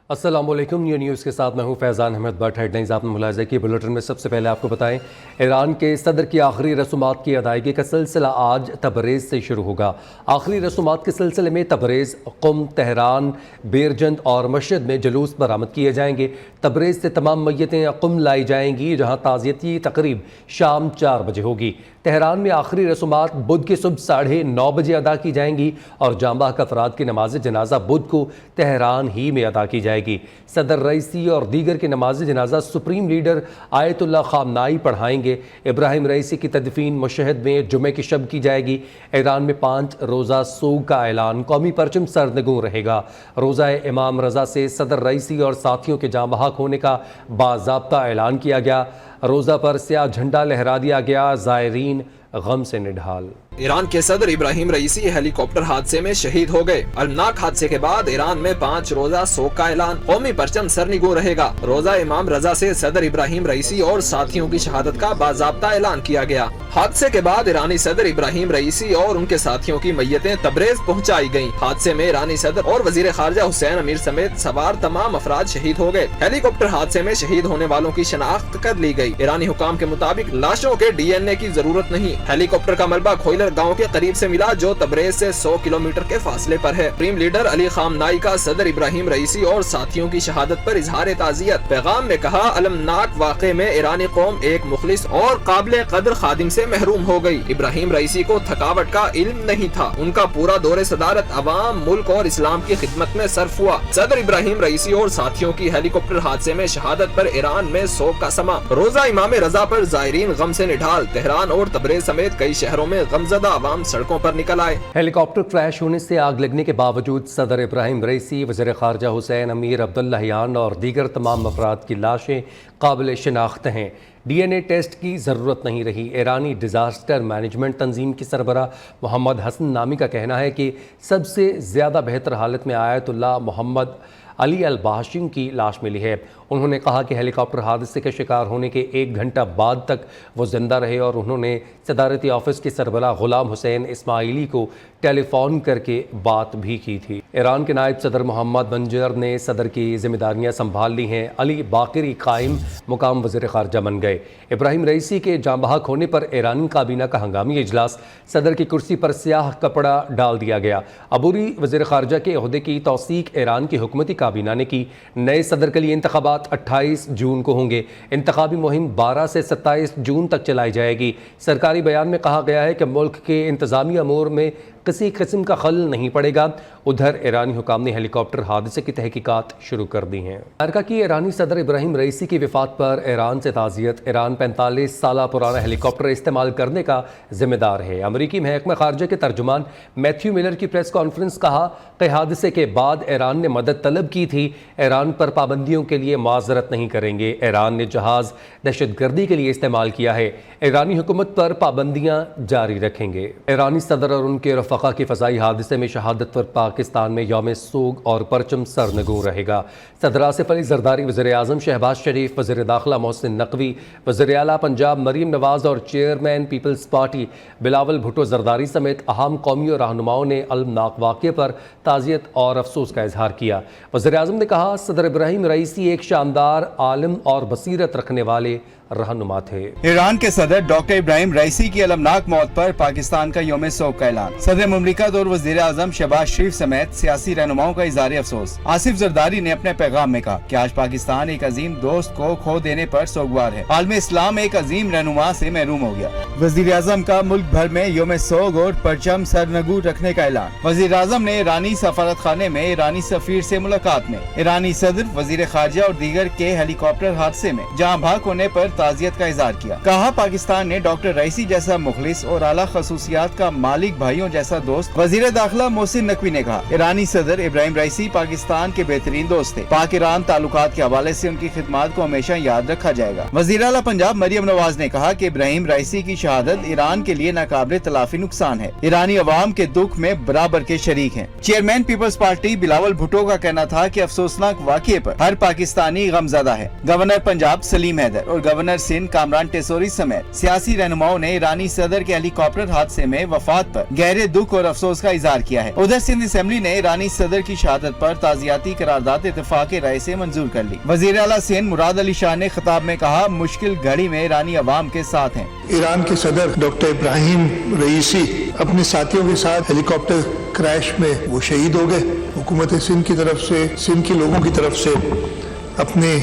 अस्सलाम वालेकुम। न्यूज़ के साथ मैं हूं फैज़ान अहमद भट्ट। हेडलाइंस आपने मुलाहिज़ा की। बुलेटिन में सबसे पहले आपको बताएं, ईरान के सदर की आखिरी रसूमात की अदायगी का सिलसिला आज तबरेज़ से शुरू होगा। आखिरी रसूमात के सिलसिले में तबरेज़, क़ुम, तेहरान, बेरजंद और मशहद में जुलूस बरामद किए जाएंगे। तबरेज़ से तमाम मैयतें क़ुम लाई जाएंगी, जहाँ ताज़ियती तकरीब शाम 4 बजे होगी। तेहरान में आखिरी रसूमात बुध की सुबह 9:30 बजे अदा की जाएंगी और जांबाह अफराद की नमाज जनाजा बुध को तेहरान ही में अदा की जाएगी। सदर रईसी और दीगर की नमाज जनाजा सुप्रीम लीडर आयतुल्लाह ख़ामनाई पढ़ाएंगे। इब्राहिम रईसी की तदफीन मशहद में जुमे की शब की जाएगी। ईरान में 5 रोज़ा सोग का ऐलान, कौमी परचम सरनगू रहेगा। रोज़ा इमाम रज़ा से सदर रईसी और साथियों के जाँ बहक होने का बाज़ाब्ता ऐलान किया गया। रोज़ा पर स्याह झंडा लहरा दिया गया। ज़ायरीन गम से निढाल। ईरान के सदर इब्राहिम रईसी हेलीकॉप्टर हादसे में शहीद हो गए। अलमनाक हादसे के बाद ईरान में 5 रोजा सोग का ऐलान, कौमी परचम सरनिगो रहेगा। रोजा इमाम रजा से सदर इब्राहिम रईसी और साथियों की शहादत का बाज़ाब्ता ऐलान किया गया। हादसे के बाद ईरानी सदर इब्राहिम रईसी और उनके साथियों की मैयतें तबरेज पहुँचाई गयी। हादसे में ईरानी सदर और वजीर खारजा हुसैन अमीर समेत सवार तमाम अफराद शहीद हो गए। हेलीकॉप्टर हादसे में शहीद होने वालों की शनाख्त कर ली गयी। ईरानी हुकाम के मुताबिक लाशों के DNA की जरूरत नहीं। हेलीकॉप्टर का मलबा खोइलर गांव के करीब से मिला, जो तबरेज से 100 किलोमीटर के फासले पर है। सुप्रीम लीडर अली ख़ामनाई का सदर इब्राहिम रईसी और साथियों की शहादत पर इजहार ताज़ियत। पैगाम में कहा, अलमनाक वाक़े में ईरानी कौम एक मुखलिस और काबिल कदर खादिम से महरूम हो गई। इब्राहिम रईसी को थकावट का इल्म नहीं था। उनका पूरा दौरे सदारत अवाम, मुल्क और इस्लाम की खिदमत में सर्फ हुआ। सदर इब्राहिम रईसी और साथियों की हेलीकॉप्टर हादसे में शहादत पर ईरान में सोग का समा। रोजा इमाम रजा पर ज़ायरीन गम से निढाल। तेहरान और तबरेज समेत कई शहरों में गमज़दा अवाम सड़कों पर निकल आए। हेलीकॉप्टर क्रैश होने से आग लगने के बावजूद सदर इब्राहिम रईसी, वज़ीर ख़ारजा हुसैन अमीर अब्दुल्लाहियान और दीगर तमाम अफराद की लाशें काबिल शिनाख्त हैं। DNA टेस्ट की ज़रूरत नहीं रही। ईरानी डिज़ास्टर मैनेजमेंट तंजीम की सरबराह मोहम्मद हसन नामी का कहना है कि सबसे ज़्यादा बेहतर हालत में आयतुल्लाह मोहम्मद अली अल बाशिम की लाश मिली है। उन्होंने कहा कि हेलीकॉप्टर हादसे के शिकार होने के 1 घंटा बाद तक वो जिंदा रहे और उन्होंने सदारती ऑफिस के सरबराह गुलाम हुसैन इस्माइली को टेलीफोन करके बात भी की थी। ईरान के नायब सदर मोहम्मद मंजर ने सदर की जिम्मेदारियां संभाल ली हैं। अली बाकरी कायम मुकाम वज़ीर ख़ारजा बन गए। इब्राहिम रईसी के जाँ बहक होने पर ईरानी काबीना का हंगामी इजलास, सदर की कुर्सी पर स्याह कपड़ा डाल दिया गया। अबूरी वज़ीर ख़ारजा के ओहदे की तौसीक ईरान की हुकूमती काबीना ने की। नए सदर के लिए इंतखाबात 28 जून को होंगे। इंतखाबी मुहिम 12 से 27 जून तक चलाई जाएगी। सरकारी बयान में कहा गया है कि मुल्क के इंतज़ामी अमूर में किसी किस्म का खलल नहीं पड़ेगा। उधर ईरानी हुकाम ने हेलीकॉप्टर हादसे की तहकीकात शुरू कर दी हैं। अमेरिका की ईरानी सदर इब्राहिम रईसी की वफात पर ईरान से ताज़ियत। ईरान 45 साल पुराना हेलीकॉप्टर इस्तेमाल करने का जिम्मेदार है। अमरीकी महकमा खारजा के तर्जुमान मैथ्यू मिलर की प्रेस कॉन्फ्रेंस कहा कि हादसे के बाद ईरान ने मदद तलब की थी। ईरान पर पाबंदियों के लिए माजरत नहीं करेंगे। ईरान ने जहाज़ दहशतगर्दी के लिए इस्तेमाल किया है। ईरानी हुकूमत पर पाबंदियाँ जारी रखेंगे। ईरानी सदर और उनके रफ़क़ा की फ़ज़ाई हादसे में शहादत पर पाकिस्तान में यौम सोग और परचम सरनगू रहेगा। सदर आसिफ अली ज़रदारी, वज़ीर आज़म शहबाज शरीफ, वज़ीर दाखिला मोहसिन नकवी, वज़ीर आला पंजाब मरीम नवाज़ और chairman Peoples Party Bilawal Bhutto Zardari समेत अहम कौमी और रहनुमाओं ने अलमनाक वाक़े पर ताज़ियत और अफसोस का इजहार किया। वज़ीर आज़म ने कहा, सदर इब्राहिम रईसी एक शानदार आलिम और बसीरत रखने वाले रहनुमा थे। ईरान के सदर डॉक्टर इब्राहिम रईसी की अलमनाक मौत पर पाकिस्तान का यौम सोग का ऐलान। सदर मुमलिकत और वज़ीर आज़म शहबाज शरीफ समेत सियासी रहनुमाओं का इज़हार अफसोस। आसिफ जरदारी ने अपने पैगाम में कहा कि आज पाकिस्तान एक अजीम दोस्त को खो देने पर सोगवार है। आलम इस्लाम एक अजीम रहनुमा से महरूम हो गया। वज़ीर आज़म का मुल्क भर में यौम सोग और परचम सरनगू रखने का ऐलान। वज़ीर आज़म ने ईरानी सफारत खाने में ईरानी सफीर से मुलाकात में ईरानी सदर, वज़ीर खारजा और दीगर के हेलीकॉप्टर हादसे में जाँ बहक होने पर ताज़ियत का इज़हार किया। कहा, पाकिस्तान ने डॉक्टर रईसी जैसा मुखलिस और आला खसूसियात का मालिक भाइयों जैसा दोस्त। वज़ीर दाखिला मोहसिन नकवी ने कहा, ईरानी सदर इब्राहिम रईसी पाकिस्तान के बेहतरीन दोस्त थे। पाक ईरान ताल्लुकात के हवाले से उनकी खिदमत को हमेशा याद रखा जाएगा। वज़ीर आला पंजाब मरीम नवाज ने कहा कि इब्राहिम रईसी की शहादत ईरान के लिए नाकाबिल तलाफी नुकसान है। ईरानी अवाम के दुख में बराबर के शरीक हैं। Chairman Peoples Party Bilawal Bhutto का कहना था कि अफसोसनाक वाक़े पर हर पाकिस्तानी गमज़दा है। गवर्नर पंजाब सलीम हैदर और गवर्नर गवर्नर सिंध कामरान टेसोरी समेत सियासी रहनुमाओं ने ईरानी सदर के हेलीकॉप्टर हादसे में वफात पर गहरे दुख और अफसोस का इजहार किया है। उधर सिंध असेंबली ने ईरानी सदर की शहादत पर ताजियाती करारदाद इत्तेफाक राय से मंजूर कर ली। वजीर आला सिंध मुराद अली शाह ने खिताब में कहा, मुश्किल घड़ी में ईरानी अवाम के साथ हैं। ईरान के सदर डॉक्टर इब्राहिम रईसी अपने साथियों के साथ हेलीकॉप्टर क्रैश में वो शहीद हो गए। हुकूमत सिंध की तरफ से, सिंध के लोगों की तरफ से अपने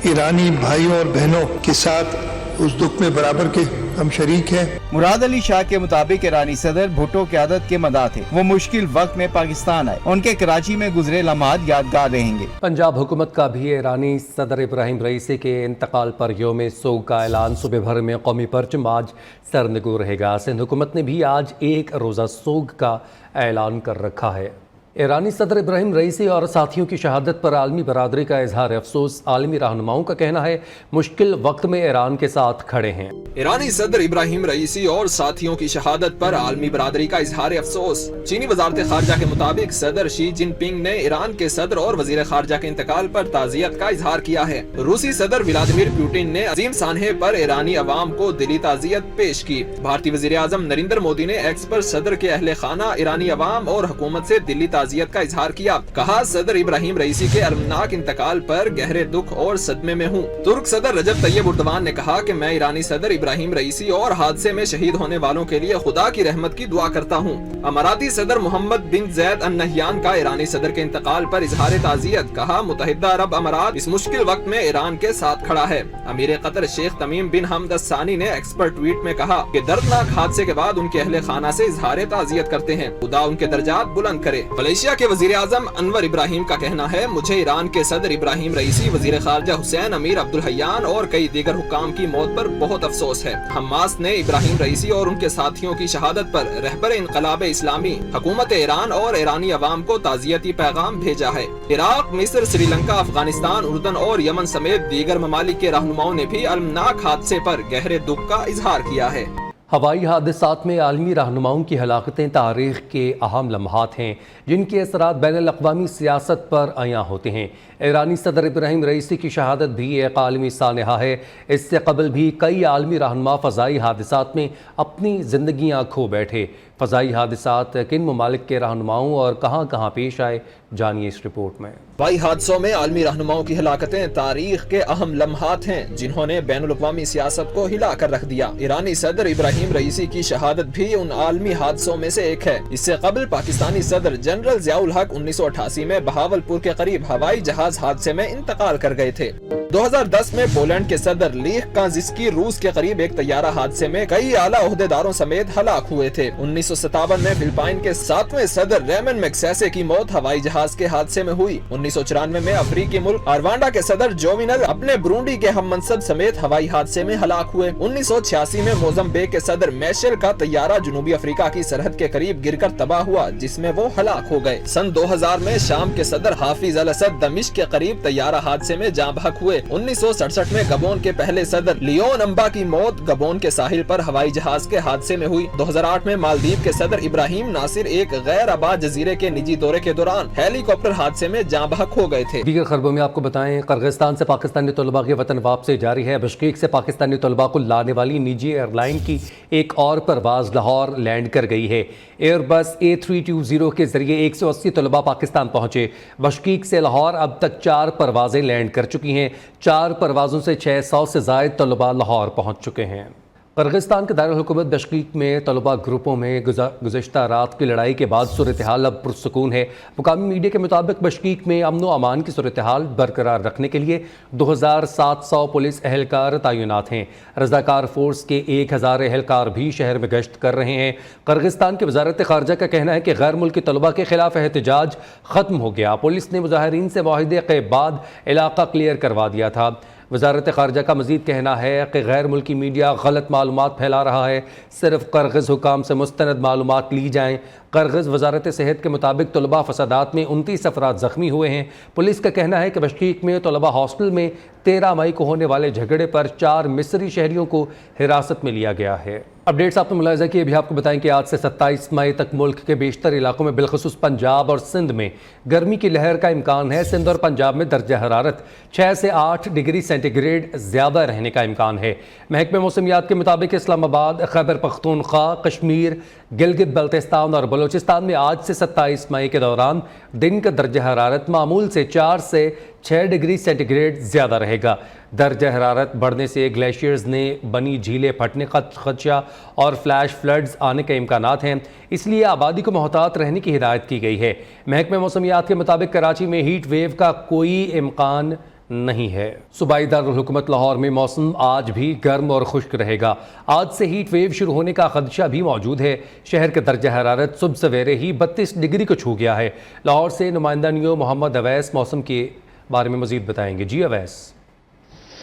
ईरानी भाइयों और बहनों के साथ उस दुख में बराबर के हम शरीक हैं। मुराद अली शाह के मुताबिक ईरानी सदर भुट्टो क़यादत के मदा थे। वो मुश्किल वक्त में पाकिस्तान आए। उनके कराची में गुजरे लम्हात यादगार रहेंगे। पंजाब हुकूमत का भी ईरानी सदर इब्राहिम रईसी के इंतकाल पर यौम सोग का ऐलान। सुबह भर में कौमी परचम आज सरनगू रहेगा। सिंध हुकूमत ने भी आज एक रोज़ा सोग का ऐलान कर रखा है। ईरानी सदर इब्राहिम रईसी और साथियों की शहादत पर आलमी बरादरी का इजहार अफसोस। आलमी रहनुमाओं का कहना है मुश्किल वक्त में ईरान के साथ खड़े हैं। ईरानी सदर इब्राहिम रईसी और साथियों की शहादत पर आलमी बरादरी का इजहार अफसोस। चीनी वजारत खारजा के मुताबिक सदर शी जिनपिंग ने ईरान के सदर और वजीर खारजा के इंतकाल पर ताजियत का इजहार किया है। रूसी सदर व्लादिमीर पुतिन ने अजीम सानहे पर ईरानी अवाम को दिली ताजियत पेश की। भारतीय वजीर आजम नरेंद्र मोदी ने एक्स पर सदर के अहले खाना, ईरानी अवाम और हुकूमत से दिली ताजियत का इजहार किया। कहा, सदर इब्राहिम रईसी के अलमनाक इंतकाल पर गहरे दुख और सदमे में हूँ। तुर्क सदर रजब तैयब उर्दवान ने कहा कि मैं ईरानी सदर इब्राहिम रईसी और हादसे में शहीद होने वालों के लिए खुदा की रहमत की दुआ करता हूँ। अमाराती सदर मोहम्मद बिन जैद अन नहयान का ईरानी सदर के इंतकाल पर इजहार ताजियत। कहा, मुत्तहिदा अरब अमारात इस मुश्किल वक्त में ईरान के साथ खड़ा है। अमीर कतर शेख तमीम बिन हमद सानी ने एक्स पर ट्वीट में कहा कि दर्दनाक हादसे के बाद उनके अहले खाना से इजहार ताजियत करते हैं। खुदा उनके दर्जात बुलंद करे। मलेशिया के वजीर आजम अनवर इब्राहिम का कहना है, मुझे ईरान के सदर इब्राहिम रईसी, वजीर खारजा हुसैन अमीर अब्दुल हय्यान और कई दीगर हुक्काम की मौत पर बहुत अफसोस है। हमास ने इब्राहिम रईसी और उनके साथियों की शहादत पर रहबर इनकलाब इस्लामी, हुकूमत ईरान और ईरानी अवाम को ताजियती पैगाम भेजा है। इराक, मिस्र, श्रीलंका, अफगानिस्तान, उर्दन और यमन समेत दीगर ममालिक के रहनुमाओं ने भी अलमनाक हादसे पर गहरे दुख का इजहार किया है। हवाई हादसात में आलमी रहनुमाओं की हलाकतें तारीख़ के अहम लम्हात हैं जिनके असरात बैनुल-अक़वामी सियासत पर अयां होते हैं। ईरानी सदर इब्राहिम रईसी की शहादत भी एक आलमी सानहा है। इससे कबल भी कई आलमी रहनुमा फ़ज़ाई हादसात में अपनी ज़िंदगियाँ खो बैठे। फ़ज़ाई हादसात किन ममालिक के रहनुमाओं और कहाँ कहाँ पेश आए, जानिए इस रिपोर्ट में। हवाई हादसों में आलमी रहनुमाओं की हलाकतें तारीख के अहम लम्हात हैं जिन्होंने बैनुल-अक़वामी सियासत को हिला कर रख दिया। ईरानी सदर इब्राहिम रईसी की शहादत भी उन आलमी हादसों में से एक है। इससे कबल पाकिस्तानी सदर जनरल ज़ियाउल हक 1988 में बहावलपुर के करीब हवाई जहाज हादसे में इंतकाल कर गए थे। 2010 में पोलैंड के सदर लीख कांजिस्की रूस के करीब एक तैयारा हादसे में कई आला ओहदेदारों समेत हलाक हुए थे। 1957 में फिलिपाइन के 7वें सदर रेमन मैग्सेसे की मौत हवाई जहाज के हादसे में हुई। 1994 में अफ्रीकी मुल्क अरवांडा के सदर जोविनल अपने ब्रूंडी के हम मनसब समेत हवाई हादसे में हलाक हुए। 1986 में मोजम्बिक के सदर मैशेल का तैयारा जनूबी अफ्रीका की सरहद के करीब गिरकर तबाह हुआ जिसमें वो हलाक हो गए। सन 2000 में शाम के सदर हाफिज अल असद दमिश्क के करीब तैयारा हादसे में जाँ बहक हुए। 1967 में गबोन के पहले सदर लियोन अम्बा की मौत गबोन के साहिल पर हवाई जहाज के हादसे में हुई। 2008 में मालदीव के सदर इब्राहिम नासिर एक गैर आबाद जजीरे के निजी दौरे के दौरान हेलीकॉप्टर हादसे में जाँ बहक हो गए थे। दीगर खबरों में आपको बताएं, किर्गिस्तान से पाकिस्तानी तलबा की वतन वापसी जारी है। बिश्केक से पाकिस्तानी तलबा को लाने वाली निजी एयरलाइन की एक और परवाज लाहौर लैंड कर गई है। एयरबस A320 के जरिए 180 तलबा पाकिस्तान पहुंचे। बिश्केक से लाहौर अब तक 4 परवाजें लैंड कर चुकी हैं। 4 परवाजों से 600 से ज़ायद तलबा लाहौर पहुंच चुके हैं। किर्गिस्तान के दारुल हुकूमत बिश्केक में तलबा ग्रुपों में गुज़श्ता रात की लड़ाई के बाद सूरत-ए-हाल अब पुरसुकून है। मुकामी मीडिया के मुताबिक बिश्केक में अमन व अमान की सूरत-ए-हाल बरकरार रखने के लिए 2700 पुलिस एहलकार तैनात हैं। रज़ाकार फोर्स के 1000 एहलकार भी शहर में गश्त कर रहे हैं। किर्गिस्तान की वज़ारत ख़ारजा का कहना है कि गैर मुल्की तलबा के खिलाफ एहतजाज ख़त्म हो गया। पुलिस ने मुजाहिरीन से मुआहदे के बाद इलाका क्लियर करवा दिया था। वज़ारत ख़ारजा का मज़ीद कहना है कि गैर मुल्की मीडिया गलत मालूमात फैला रहा है। सिर्फ किर्गिज़ हुकाम से मुस्तनद मालूमात ली जाएँ। किर्गिज़ वज़ारत सेहत के मुताबिक तलबा फसादात में 29 अफराद ज़ख्मी हुए हैं। पुलिस का कहना है कि बिश्केक में तलबा हॉस्टल में 13 मई को होने वाले झगड़े पर 4 मिस्री शहरियों को हिरासत में लिया गया है। अपडेट्स आपने मुलाहिजा की। अभी आपको बताएं कि आज से 27 मई तक मुल्क के बेशतर इलाकों में बिलखसूस पंजाब और सिंध में गर्मी की लहर का इम्कान है। सिंध और पंजाब में दर्जा हरारत 6 से 8 डिग्री सेंटीग्रेड ज़्यादा रहने का इम्कान है। महकमे मौसमियात के मुताबिक इस्लामाबाद, खैबर पख्तूनख्वा, कश्मीर, गिलगित बल्तिस्तान और बलूचिस्तान में आज से 27 मई के दौरान दिन का दर्जा हरारत मामूल से 4 से 6 डिग्री सेंटीग्रेड ज़्यादा रहेगा। दर्जा हरारत बढ़ने से ग्लेशियर्स ने बनी झीलें फटने का खदशा और फ्लैश फ्लड्स आने के इम्कानात हैं, इसलिए आबादी को मोहतात रहने की हिदायत की गई है। महकमे मौसमियात के मुताबिक कराची में हीट वेव का कोई इम्कान नहीं है। सूबाई दारुल हुकूमत लाहौर में मौसम आज भी गर्म और खुश्क रहेगा। आज से हीट वेव शुरू होने का खदशा भी मौजूद है। शहर का दर्जा हरारत सुबह सवेरे ही 32 डिग्री को छू गया है। लाहौर से नुमाइंदा न्यू मोहम्मद अवैस मौसम के बारे में मजीद बताएंगे। जी अवैस।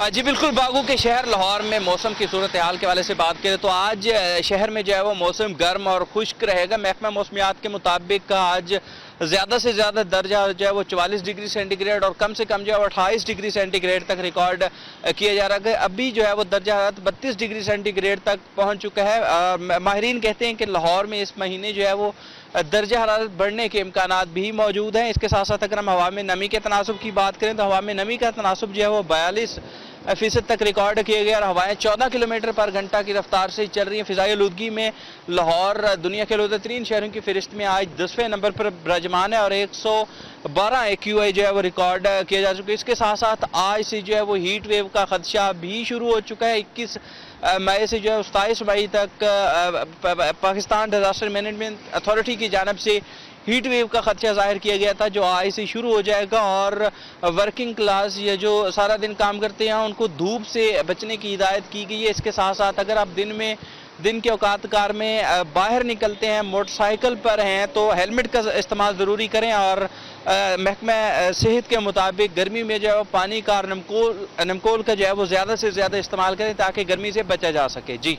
जी बिल्कुल, बागों के शहर लाहौर में मौसम की सूरत हाल के वाले से बात करें तो आज शहर में जो है वो मौसम गर्म और खुश्क रहेगा। महकमा मौसमियात के मुताबिक आज ज़्यादा से ज़्यादा दर्जा जो है वो 44 डिग्री सेंटीग्रेड और कम से कम जो है वो 28 डिग्री सेंटीग्रेड तक रिकॉर्ड किया जा रहा है। अभी जो है वो दर्जा 32 डिग्री सेंटीग्रेड तक पहुंच चुका है। माहिरीन कहते हैं कि लाहौर में इस महीने जो है वो दर्जा हरारत बढ़ने के इम्कानात भी मौजूद हैं। इसके साथ साथ अगर हम हवा में नमी के तनासुब की बात करें तो हवा में नमी का तनासुब जो है वो 42% तक रिकॉर्ड किया गया और हवाएं 14 किलोमीटर पर घंटा की रफ्तार से चल रही हैं। फ़िज़ाई आलूदगी में लाहौर दुनिया के आलूदा तरीन शहरों की फहरिस्त में आज 10वें नंबर पर विराजमान है और 112 AQI जो है वो रिकॉर्ड किया जा चुका है। इसके साथ साथ आज से जो है वो हीट वेव का खदशा भी शुरू हो चुका है। 21 मई से जो है 27 मई तक पाकिस्तान डिजास्टर मैनेजमेंट अथॉरिटी की जानिब से हीट वेव का खदशा जाहिर किया गया था, जो आज से शुरू हो जाएगा और वर्किंग क्लास या जो सारा दिन काम करते हैं उनको धूप से बचने की हिदायत की गई है। इसके साथ साथ अगर आप दिन के औकात कार में बाहर निकलते हैं, मोटरसाइकिल पर हैं, तो हेलमेट का इस्तेमाल ज़रूरी करें और महकमा सेहत के मुताबिक गर्मी में जो है पानी का नमकोल का जो है वो ज़्यादा से ज़्यादा इस्तेमाल करें ताकि गर्मी से बचा जा सके। जी।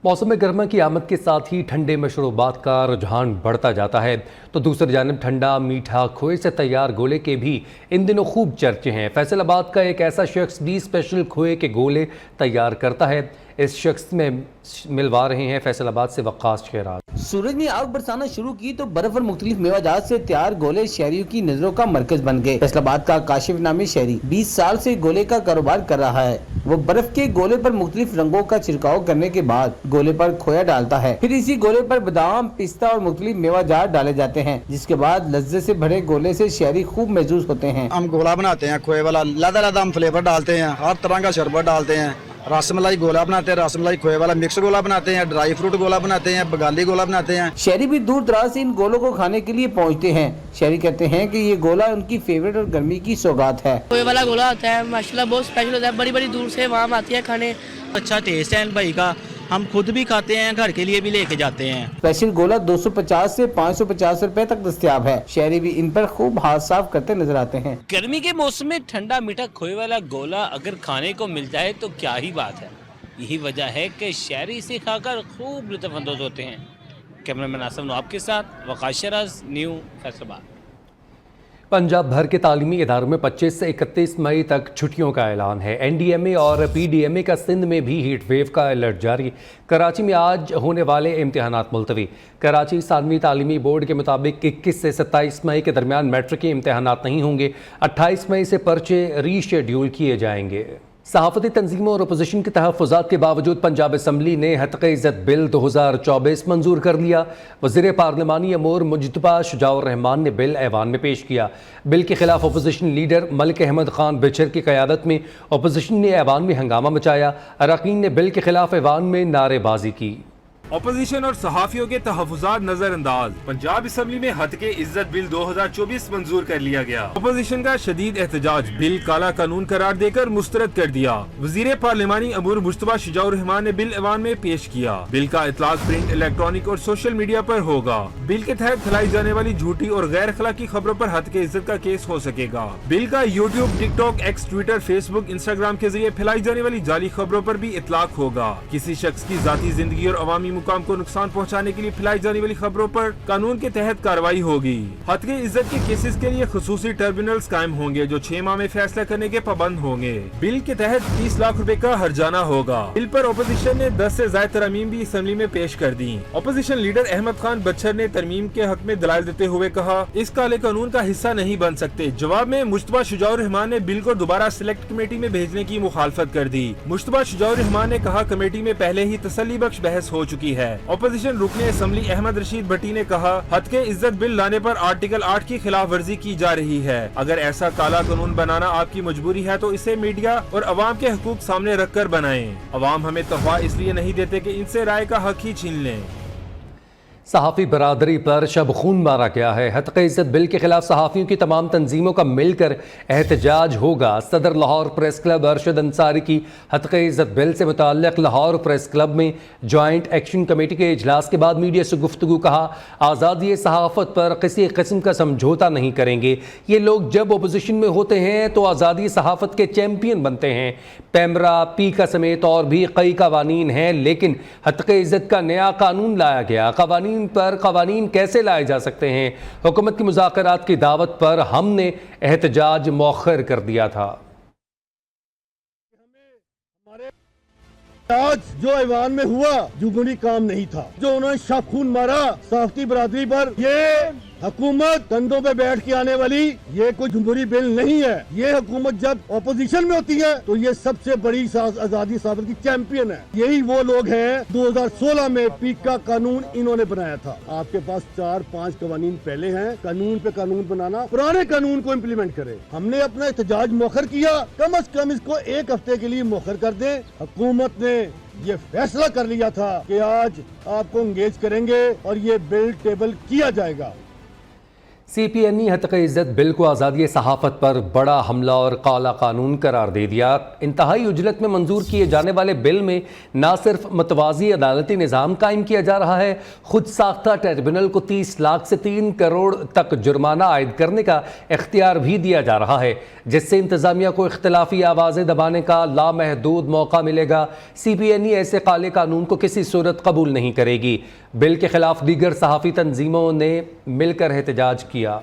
मौसम गर्मा की आमद के साथ ही ठंडे मशरूबात का रुझान बढ़ता जाता है, तो दूसरी जानिब ठंडा मीठा खोए से तैयार गोले के भी इन दिनों खूब चर्चे हैं। फैसलाबाद का एक ऐसा शख्स भी स्पेशल खोए के गोले तैयार करता है। इस शख्स में मिलवा रहे हैं फैसलाबाद से वक्कास शेराज। सूरज ने आग बरसाना शुरू की तो बर्फ और मुख्तलिफ मेवाजात से तैयार गोले शहरियों की नजरों का मरकज बन गए। फैसलाबाद का काशिफ नामी शहरी 20 साल से गोले का कारोबार कर रहा है। वो बर्फ के गोले पर मुख्तलिफ रंगों का छिड़काव करने के बाद गोले पर खोया डालता है, फिर इसी गोले पर बादाम, पिस्ता और मुख्तलिफ मेवाजात डाले जाते हैं, जिसके बाद लज्जत से भरे गोले से शहरी खूब महसूस होते हैं। हम गोला बनाते हैं खोए वाला, लदा हम फ्लेवर डालते हैं, हर तरह का शरबत डालते हैं, रसमलाई गोला बनाते हैं, रसमलाई खोए वाला मिक्स गोला बनाते हैं, ड्राई फ्रूट गोला बनाते हैं, बगाली गोला बनाते हैं। शहरी भी दूर दराज से इन गोलों को खाने के लिए पहुंचते हैं। शहरी कहते हैं कि ये गोला उनकी फेवरेट और गर्मी की सौगात है। खोए वाला गोला आता है माशाल्लाह बहुत स्पेशल होता है, बड़ी बड़ी दूर से वहाँ आती है खाने। अच्छा टेस्ट है भाई का, हम खुद भी खाते हैं, घर के लिए भी लेके जाते हैं। स्पेशल गोला 250 से 550 रुपए तक दस्तयाब है। शहरी भी इन पर खूब हाथ साफ करते नजर आते हैं। गर्मी के मौसम में ठंडा मीठा खोए वाला गोला अगर खाने को मिल जाए तो क्या ही बात है। यही वजह है कि शहरी इसे खाकर खूब लुत्फ़अंदोज़ होते हैं। कैमरामैन आसम नवाब के साथ वकास शराज, न्यू फैसलाबाद। पंजाब भर के तालीमी इदारों में 25 से 31 मई तक छुट्टियों का ऐलान है। NDMA और PDMA का सिंध में भी हीट वेव का अलर्ट जारी। कराची में आज होने वाले इम्तिहानात मुलतवी। कराची सानवी तालीमी बोर्ड के मुताबिक 21 से 27 मई के दरमियान मैट्रिक के इम्तिहानात नहीं होंगे। 28 मई से पर्चे रीशेड्यूल किए जाएंगे। सहाफ़ती तंजीमों और अपोजिशन के तहफ़्फ़ुज़ात के बावजूद पंजाब असम्बली ने हक़ इज़्ज़त बिल 2024 मंजूर कर लिया। वज़ीर पार्लिमानी अमूर मुजतबा शुजाउर रहमान ने बिल ऐवान में पेश किया। बिल के खिलाफ अपोजिशन लीडर मलिक अहमद खान बिचर की क़यादत में अपोजिशन ने ऐवान में हंगामा मचाया। अरकान ने बिल के खिलाफ ऐवान में नारेबाजी की। अपोजिशन और सहाफियों के तहफ़्फ़ुज़ात नजरअंदाज। पंजाब असम्बली में हद के इज्जत बिल 2024 मंजूर कर लिया गया। अपोजिशन का शदीद एहतजाज, बिल काला कानून करार देकर मुस्तरद कर दिया। वज़ीर पार्लिमानी अमूर मुजतबा शुजाउर रहमान ने बिल ऐवान में पेश किया। बिल का इतलाक़ प्रिंट, इलेक्ट्रॉनिक और सोशल मीडिया पर होगा। बिल के तहत फैलाई जाने वाली झूठी और गैर अखलाकी खबरों पर हद के इज्जत का केस हो सकेगा। बिल का YouTube, TikTok, x, Twitter, Facebook, Instagram के जरिए फैलाई जाने वाली जाली खबरों पर भी इतलाक़ होगा। किसी शख्स की जाती जिंदगी और अवामी मुकाम को नुकसान पहुंचाने के लिए फैलाई जाने वाली खबरों पर कानून के तहत कार्रवाई होगी। हत्के इज्जत के केसेस के लिए खुसूसी ट्रिब्यूनल्स कायम होंगे जो 6 माह में फैसला करने के पाबंद होंगे। बिल के तहत 30 लाख रुपए का हर्जाना होगा। बिल पर अपोजिशन ने 10 से ज्यादा तरमीम भी असेंबली में पेश कर दी। अपोजिशन लीडर अहमद खान बच्चर ने तरमीम के हक में दलाइल देते हुए कहा इस काले कानून का हिस्सा नहीं बन सकते। जवाब में मुश्तबा शुजाउर रहमान ने बिल को दोबारा सिलेक्ट कमेटी में भेजने की मुखालफत कर दी। मुश्तबा शुजाउर रहमान ने कहा कमेटी में पहले ही तसल्ली बख्श बहस हो चुकी है। अपोजिशन रुकने असेंबली अहमद रशीद भट्टी ने कहा हत्के इज्जत बिल लाने पर आर्टिकल 8 की खिलाफ वर्जी की जा रही है। अगर ऐसा काला कानून बनाना आपकी मजबूरी है तो इसे मीडिया और अवाम के हकूक सामने रख कर बनाएं। अवाम हमें तोहफा इसलिए नहीं देते कि इनसे राय का हक ही छीन लें। सहाफ़ी बरादरी पर शब खून मारा गया है। हत्के इज़्ज़त बिल के खिलाफ सहाफ़ियों की तमाम तंजीमों का मिलकर एहतजाज होगा। सदर लाहौर प्रेस क्लब अरशद अंसारी की हत्के इज़्ज़त बिल से मुताल्लिक़ लाहौर प्रेस क्लब में जॉइंट एक्शन कमेटी के इजलास के बाद मीडिया से गुफ्तगू कहा आज़ादी सहाफ़त पर किसी किस्म का समझौता नहीं करेंगे। ये लोग जब अपोजिशन में होते हैं तो आज़ादी सहाफ़त के चैम्पियन बनते हैं। पैमरा पीका समेत और भी कई कवानीन हैं, लेकिन हत्के इज़्ज़त का नया कानून लाया गया। कवानीन कैसे लाए जा सकते हैं? हुकूमत की मुज़ाकरात की दावत पर हमने एहतजाज मौखर कर दिया था। आज जो ऐवान में हुआ जुगनी काम नहीं था। जो उन्होंने शब खून मारा सहाफ़ती बरादरी पर, ये हुकूमत कंधों पे बैठ के आने वाली ये कोई जमहूरी बिल नहीं है। ये हुकूमत जब ऑपोजिशन में होती है तो ये सबसे बड़ी आजादी सहाफ़त की चैंपियन है। यही वो लोग हैं 2016 में पीका कानून इन्होंने बनाया था। आपके पास 4-5 कवानीन पहले हैं। कानून पे कानून बनाना, पुराने कानून को इम्प्लीमेंट करे। हमने अपना एहतजाज मौखर किया, कम अज कम इसको 1 हफ्ते के लिए मौखर कर दें। हुकूमत ने ये फैसला कर लिया था कि आज आपको इंगेज करेंगे और ये बिल टेबल किया जाएगा। CPNE हत्के इज़्ज़त बिल को आज़ादी सहाफ़त पर बड़ा हमला और काला कानून करार दे दिया। इंतहाई उजलत में मंजूर किए जाने वाले बिल में न सिर्फ मतवाज़ी अदालती निज़ाम कायम किया जा रहा है, खुद साख्ता ट्रिब्यूनल को 30 लाख से 3 करोड़ तक जुर्माना आयद करने का इख्तियार भी दिया जा रहा है, जिससे इंतज़ामिया को इख्तिलाफी आवाज़ें दबाने का लामहदूद मौका मिलेगा। CPNE ऐसे काले कानून को किसी सूरत कबूल नहीं करेगी। बिल के खिलाफ दीगर सहाफ़ी तंजीमों ने मिलकर एहतजाज किया।